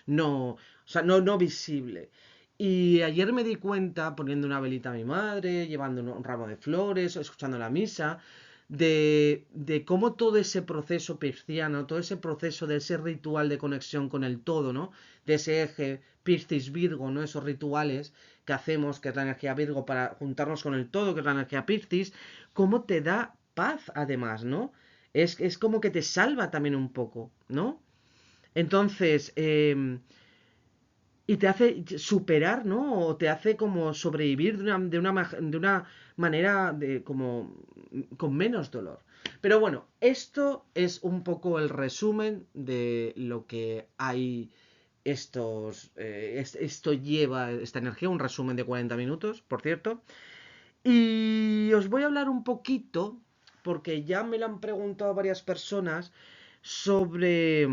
no visible. Y ayer me di cuenta, poniendo una velita a mi madre, llevando un ramo de flores, escuchando la misa, de cómo todo ese proceso pisciano, todo ese proceso de ese ritual de conexión con el todo, ¿no? De ese eje Piscis-Virgo, ¿no? Esos rituales que hacemos, que es la energía Virgo, para juntarnos con el todo, que es la energía Piscis, cómo te da paz además, ¿no? Es como que te salva también un poco, ¿no? Entonces, y te hace superar, ¿no? O te hace como sobrevivir de una manera como con menos dolor. Pero bueno, esto es un poco el resumen de lo que hay esto lleva esta energía, un resumen de 40 minutos, por cierto. Y os voy a hablar un poquito, porque ya me lo han preguntado varias personas, sobre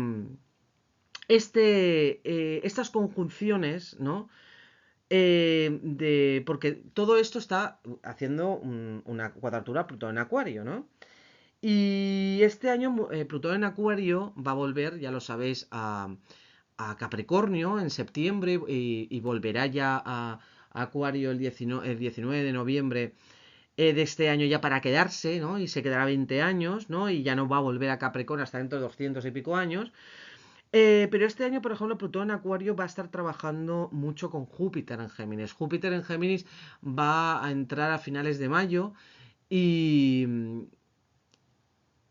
estas conjunciones, ¿no? Porque todo esto está haciendo una cuadratura Plutón en Acuario, ¿no? Y este año Plutón en Acuario va a volver, ya lo sabéis, a Capricornio en septiembre y volverá ya a Acuario el 19 de noviembre de este año ya para quedarse, ¿no? Y se quedará 20 años, ¿no? Y ya no va a volver a Capricornio hasta dentro de 200 y pico años. Pero este año, por ejemplo, Plutón en Acuario va a estar trabajando mucho con Júpiter en Géminis. Júpiter en Géminis va a entrar a finales de mayo y,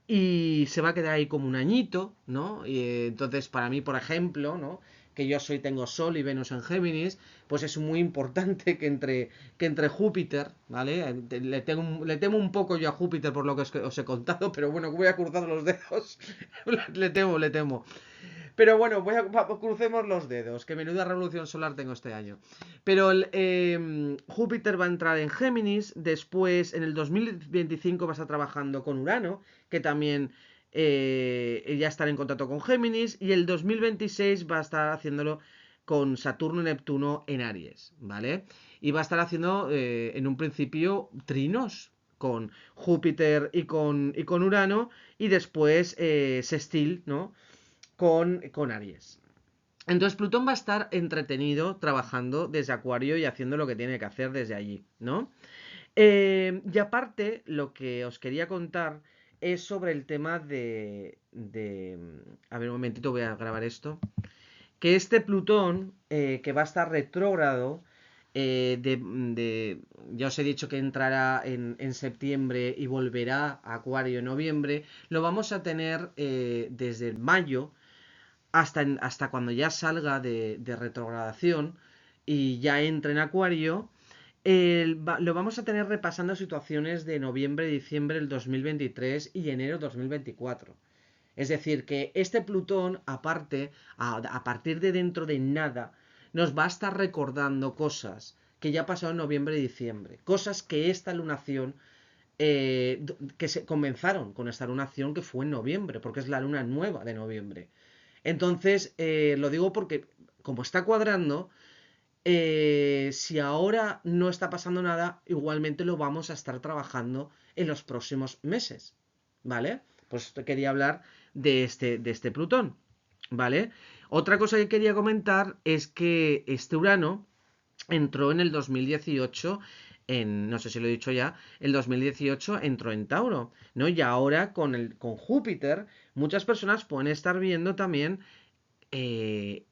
y se va a quedar ahí como un añito, ¿no? Y, entonces, para mí, por ejemplo, ¿no? Que tengo Sol y Venus en Géminis, pues es muy importante que entre Júpiter, ¿vale? Le temo un poco yo a Júpiter por lo que os he contado, pero bueno, voy a cruzar los dedos. Le temo. Pero bueno, crucemos los dedos, que menuda revolución solar tengo este año. Pero Júpiter va a entrar en Géminis, después en el 2025 va a estar trabajando con Urano, que también ya estará en contacto con Géminis, y el 2026 va a estar haciéndolo con Saturno y Neptuno en Aries, ¿vale? Y va a estar haciendo en un principio trinos con Júpiter y con Urano, y después sextil, ¿no? con Aries. Entonces Plutón va a estar entretenido trabajando desde Acuario y haciendo lo que tiene que hacer desde allí, ¿no? Y aparte, lo que os quería contar es sobre el tema a ver, un momentito, voy a grabar esto. Que este Plutón, que va a estar retrógrado, ya os he dicho que entrará en septiembre y volverá a Acuario en noviembre, lo vamos a tener desde mayo hasta cuando ya salga de retrogradación y ya entre en Acuario, lo vamos a tener repasando situaciones de noviembre, diciembre del 2023 y enero 2024. Es decir, que este Plutón, aparte, a partir de dentro de nada, nos va a estar recordando cosas que ya pasaron en noviembre y diciembre. Cosas que esta lunación que se comenzaron con esta lunación que fue en noviembre, porque es la luna nueva de noviembre. Entonces, lo digo porque como está cuadrando, si ahora no está pasando nada, igualmente lo vamos a estar trabajando en los próximos meses, ¿vale? Pues te quería hablar de este Plutón, ¿vale? Otra cosa que quería comentar es que este Urano entró en el 2018, no sé si lo he dicho ya, el 2018 entró en Tauro, ¿no? Y ahora con Júpiter, muchas personas pueden estar viendo también eh,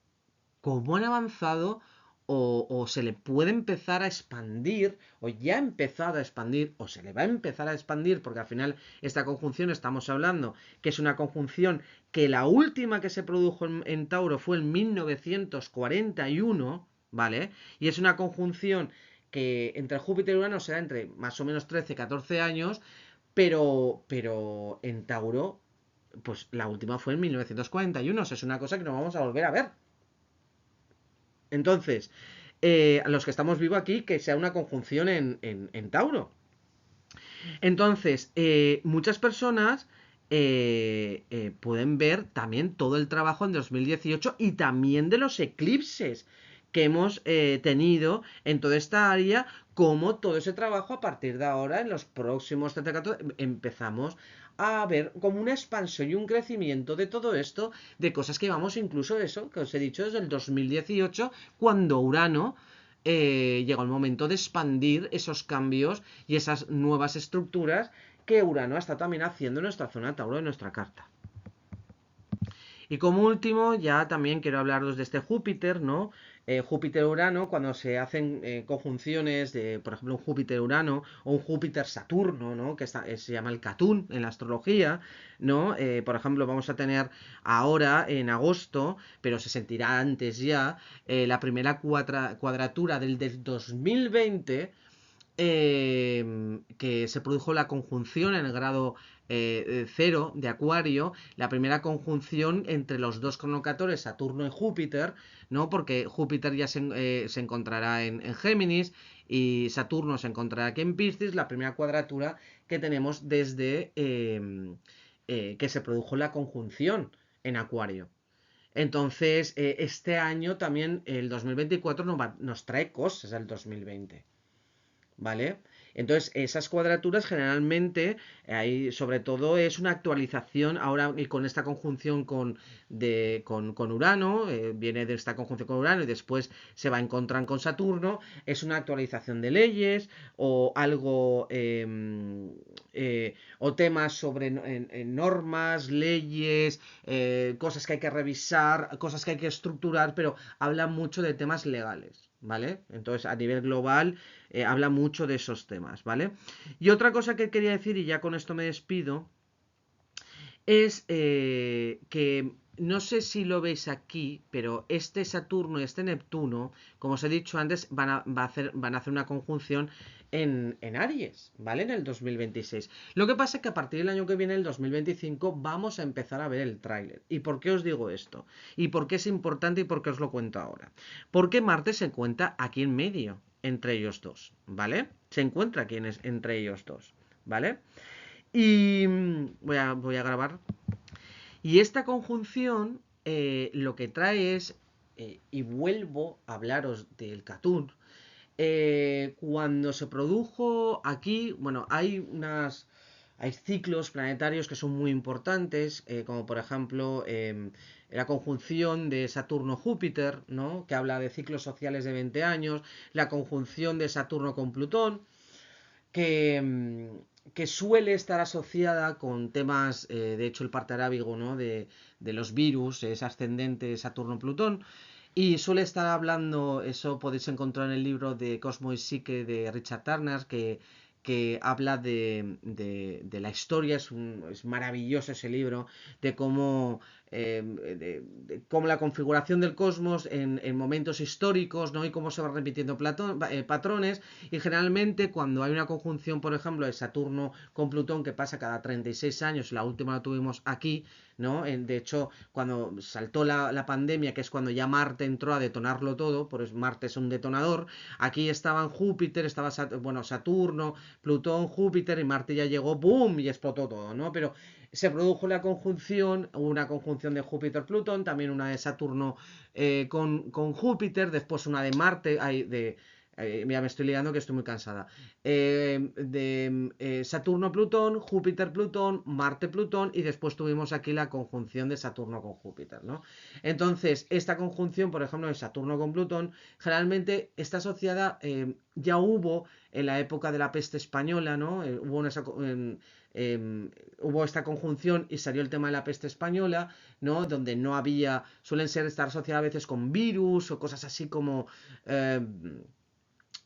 cómo han avanzado o se le puede empezar a expandir, o ya ha empezado a expandir, o se le va a empezar a expandir, porque al final esta conjunción estamos hablando que es una conjunción que la última que se produjo en Tauro fue en 1941, ¿vale? Y es una conjunción que entre Júpiter y Urano será entre más o menos 13, 14 años, pero en Tauro, pues la última fue en 1941, o sea, es una cosa que no vamos a volver a ver. Entonces, a los que estamos vivos aquí, que sea una conjunción en Tauro. Entonces, muchas personas pueden ver también todo el trabajo en 2018 y también de los eclipses que hemos tenido en toda esta área, como todo ese trabajo a partir de ahora, en los próximos 34, empezamos a ver como una expansión y un crecimiento de todo esto, de cosas que vamos incluso eso, que os he dicho, desde el 2018, cuando Urano llegó el momento de expandir esos cambios y esas nuevas estructuras que Urano está también haciendo en nuestra zona Tauro de nuestra carta. Y como último, ya también quiero hablaros de este Júpiter, ¿no? Júpiter-Urano, cuando se hacen conjunciones de, por ejemplo, un Júpiter-Urano o un Júpiter-Saturno, ¿no? Que se llama el Catún en la astrología, ¿no? Por ejemplo, vamos a tener ahora en agosto, pero se sentirá antes ya, la primera cuadratura del 2020, que se produjo la conjunción en el grado 0 de Acuario, la primera conjunción entre los dos cronocatores, Saturno y Júpiter, ¿no? Porque Júpiter ya se encontrará en Géminis y Saturno se encontrará aquí en Piscis, la primera cuadratura que tenemos desde que se produjo la conjunción en Acuario. Entonces, este año también, el 2024, nos trae cosas del 2020. ¿Vale? Entonces, esas cuadraturas generalmente, ahí sobre todo es una actualización ahora y con esta conjunción con Urano, viene de esta conjunción con Urano y después se va a encontrar con Saturno, es una actualización de leyes o algo, o temas sobre normas, leyes, cosas que hay que revisar, cosas que hay que estructurar, pero habla mucho de temas legales, ¿vale? Entonces, a nivel global habla mucho de esos temas, ¿vale? Y otra cosa que quería decir, y ya con esto me despido, es que no sé si lo veis aquí, pero este Saturno y este Neptuno, como os he dicho antes, van a hacer una conjunción en Aries, ¿vale? En el 2026. Lo que pasa es que a partir del año que viene, el 2025, vamos a empezar a ver el tráiler. ¿Y por qué os digo esto? ¿Y por qué es importante y por qué os lo cuento ahora? Porque Marte se encuentra aquí en medio, entre ellos dos, ¿vale? Se encuentra aquí entre ellos dos, ¿vale? Y voy a grabar. Y esta conjunción lo que trae es, y vuelvo a hablaros del Catún, cuando se produjo aquí, bueno, hay ciclos planetarios que son muy importantes, como por ejemplo la conjunción de Saturno-Júpiter, ¿no? Que habla de ciclos sociales de 20 años, la conjunción de Saturno con Plutón, que suele estar asociada con temas, de hecho el parte arábigo, ¿no? de los virus, es ascendente Saturno-Plutón, y suele estar hablando, eso podéis encontrar en el libro de Cosmo y Psique de Richard Turner, que habla de la historia, es maravilloso ese libro, de cómo cómo la configuración del cosmos en momentos históricos, ¿no? Y cómo se van repitiendo patrones. Y generalmente cuando hay una conjunción, por ejemplo, de Saturno con Plutón, que pasa cada 36 años, la última la tuvimos aquí, ¿no? De hecho, cuando saltó la pandemia, que es cuando ya Marte entró a detonarlo todo, por eso Marte es un detonador, aquí estaban Júpiter, estaba Saturno, Plutón, Júpiter, y Marte ya llegó, ¡boom! Y explotó todo, ¿no? Pero se produjo la conjunción, una conjunción de Júpiter-Plutón, también una de Saturno con Júpiter, después una de Marte, ya me estoy liando que estoy muy cansada. Saturno-Plutón, Júpiter-Plutón, Marte-Plutón y después tuvimos aquí la conjunción de Saturno con Júpiter, ¿no? Entonces, esta conjunción, por ejemplo, de Saturno con Plutón, generalmente está asociada, ya hubo en la época de la peste española, ¿no? Hubo esta conjunción y salió el tema de la peste española, ¿no? Donde no había, suelen estar asociadas a veces con virus o cosas así como...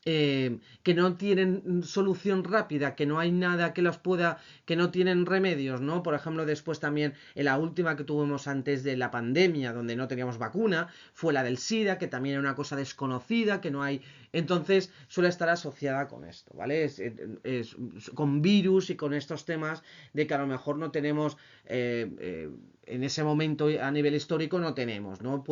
que no tienen solución rápida, que no hay nada que los pueda, que no tienen remedios, ¿no? Por ejemplo, después también en la última que tuvimos antes de la pandemia, donde no teníamos vacuna, fue la del SIDA, que también era una cosa desconocida, que no hay... Entonces suele estar asociada con esto, ¿vale? Con virus y con estos temas de que a lo mejor no tenemos... en ese momento a nivel histórico no tenemos, ¿no?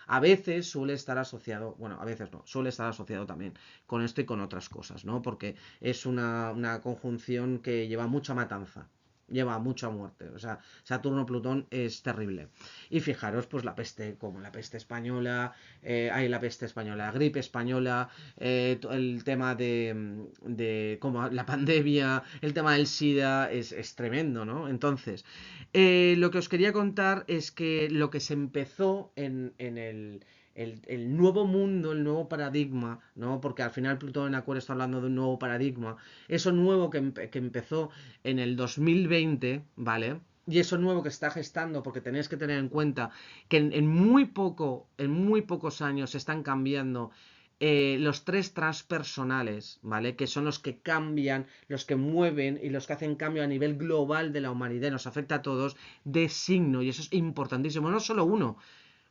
A veces suele estar asociado, bueno, a veces no, suele estar asociado también con esto y con otras cosas, ¿no? Porque es una conjunción que lleva mucha matanza, lleva mucha muerte. O sea, Saturno-Plutón es terrible. Y fijaros, pues la peste, como la peste española, hay la peste española, la gripe española, el tema de como la pandemia, el tema del SIDA, es tremendo, ¿no? Entonces, lo que os quería contar es que lo que se empezó en el nuevo mundo, el nuevo paradigma, ¿no? Porque al final Plutón en Acuario está hablando de un nuevo paradigma. Eso nuevo que empezó en el 2020, ¿vale? Y eso nuevo que está gestando, porque tenéis que tener en cuenta que en muy pocos años se están cambiando los tres transpersonales, ¿vale? Que son los que cambian, los que mueven y los que hacen cambio a nivel global de la humanidad, nos afecta a todos, de signo, y eso es importantísimo, no solo uno.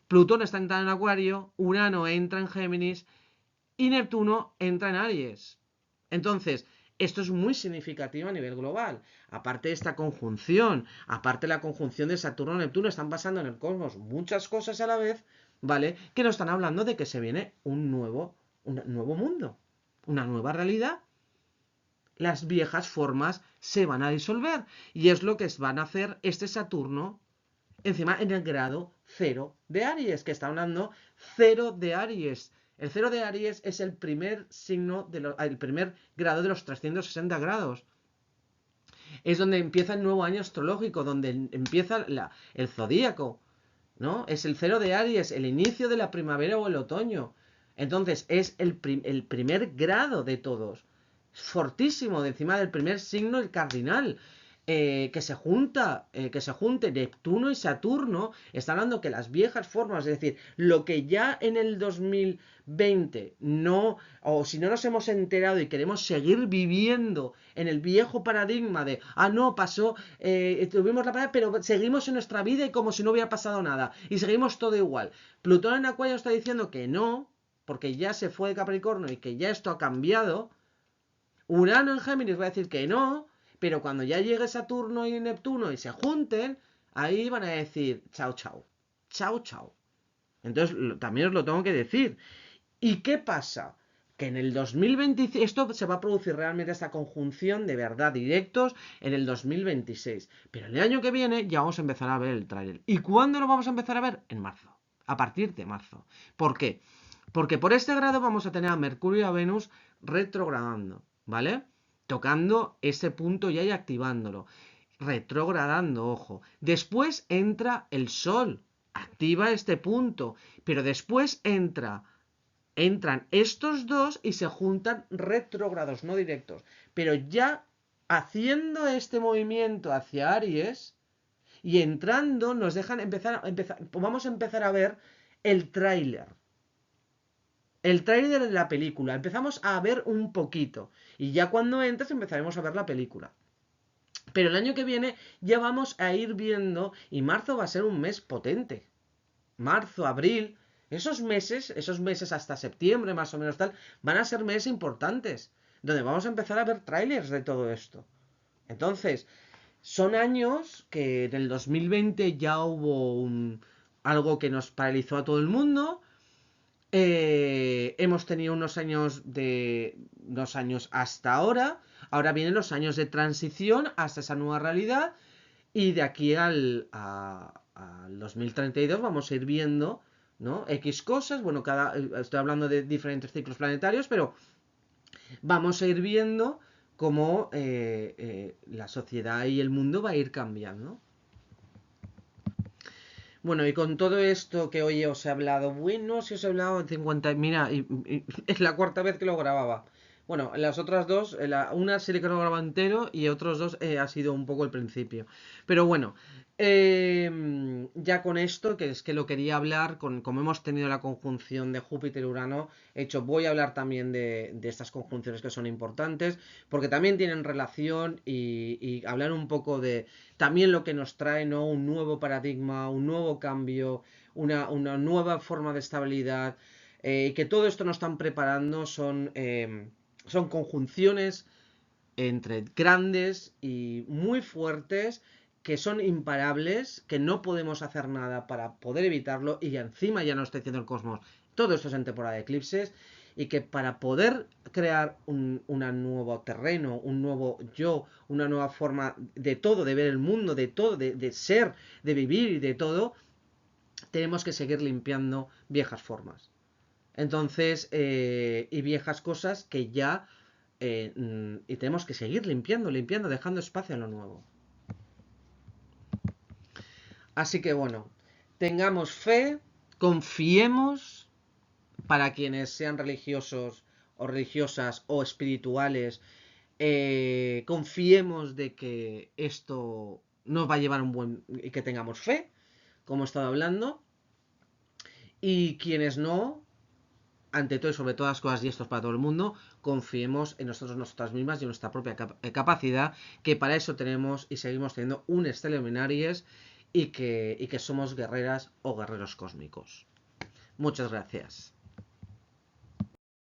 Plutón está entrando en Acuario, Urano entra en Géminis y Neptuno entra en Aries. Entonces, esto es muy significativo a nivel global. Aparte de esta conjunción, aparte de la conjunción de Saturno-Neptuno, están pasando en el cosmos muchas cosas a la vez, ¿vale? Que nos están hablando de que se viene un nuevo mundo, una nueva realidad. Las viejas formas se van a disolver y es lo que van a hacer este Saturno encima en el grado 0 de Aries, que está hablando 0 de Aries. El 0 de Aries es el primer signo, el primer grado de los 360 grados. Es donde empieza el nuevo año astrológico, donde empieza el zodíaco, ¿no? Es el 0 de Aries, el inicio de la primavera o el otoño. Entonces es el primer grado de todos. Es fortísimo, de encima del primer signo, el cardinal. Que se junte Neptuno y Saturno, está hablando que las viejas formas, es decir, lo que ya en el 2020 no, o si no nos hemos enterado y queremos seguir viviendo en el viejo paradigma de, no, pasó, tuvimos la palabra, pero seguimos en nuestra vida y como si no hubiera pasado nada, y seguimos todo igual. Plutón en Acuario está diciendo que no, porque ya se fue de Capricornio y que ya esto ha cambiado. Urano en Géminis va a decir que no, pero cuando ya llegue Saturno y Neptuno y se junten, ahí van a decir chao, chao, chao, chao. Entonces también os lo tengo que decir. ¿Y qué pasa? Que en el 2025, esto se va a producir realmente esta conjunción de verdad directos en el 2026. Pero el año que viene ya vamos a empezar a ver el tráiler. ¿Y cuándo lo vamos a empezar a ver? En marzo. A partir de marzo. ¿Por qué? Porque por este grado vamos a tener a Mercurio y a Venus retrogradando, ¿vale? Tocando ese punto ya y activándolo. Retrogradando, ojo. Después entra el Sol. Activa este punto. Pero después entran estos dos y se juntan retrógrados, no directos. Pero ya haciendo este movimiento hacia Aries y entrando, nos dejan vamos a empezar a ver el tráiler. El tráiler de la película. Empezamos a ver un poquito. Y ya cuando entres empezaremos a ver la película. Pero el año que viene ya vamos a ir viendo, y marzo va a ser un mes potente. Marzo, abril, esos meses hasta septiembre más o menos tal, van a ser meses importantes, donde vamos a empezar a ver trailers de todo esto. Entonces, son años que en el 2020 ya hubo algo que nos paralizó a todo el mundo. Hemos tenido unos años hasta ahora. Ahora vienen los años de transición hasta esa nueva realidad. Y de aquí al 2032 vamos a ir viendo, ¿no? X cosas. Bueno, estoy hablando de diferentes ciclos planetarios, pero vamos a ir viendo cómo la sociedad y el mundo va a ir cambiando. Bueno, y con todo esto que hoy os he hablado, bueno, si os he hablado de 50, mira, es la cuarta vez que lo grababa. Bueno, las otras dos, una sí que lo grababa entero y otros dos ha sido un poco el principio. Pero bueno, ya con esto, que es que lo quería hablar, como hemos tenido la conjunción de Júpiter-Urano, he hecho, voy a hablar también de estas conjunciones que son importantes, porque también tienen relación y hablar un poco de también lo que nos trae, ¿no? Un nuevo paradigma, un nuevo cambio, una nueva forma de estabilidad, y que todo esto nos están preparando son conjunciones entre grandes y muy fuertes que son imparables, que no podemos hacer nada para poder evitarlo y encima ya nos está diciendo el cosmos, todo esto es en temporada de eclipses y que para poder crear un nuevo terreno, un nuevo yo, una nueva forma de todo, de ver el mundo, de todo, de ser, de vivir y de todo, tenemos que seguir limpiando viejas formas. Entonces, y viejas cosas que ya y tenemos que seguir limpiando, dejando espacio a lo nuevo. Así que bueno, tengamos fe, confiemos para quienes sean religiosos o religiosas o espirituales, confiemos de que esto nos va a llevar un buen y que tengamos fe, como he estado hablando, y quienes no, ante todo y sobre todas las cosas, y esto es para todo el mundo, confiemos en nosotros, nosotras mismas y en nuestra propia capacidad, que para eso tenemos y seguimos teniendo un Stella Luminaries y que somos guerreras o guerreros cósmicos. Muchas gracias.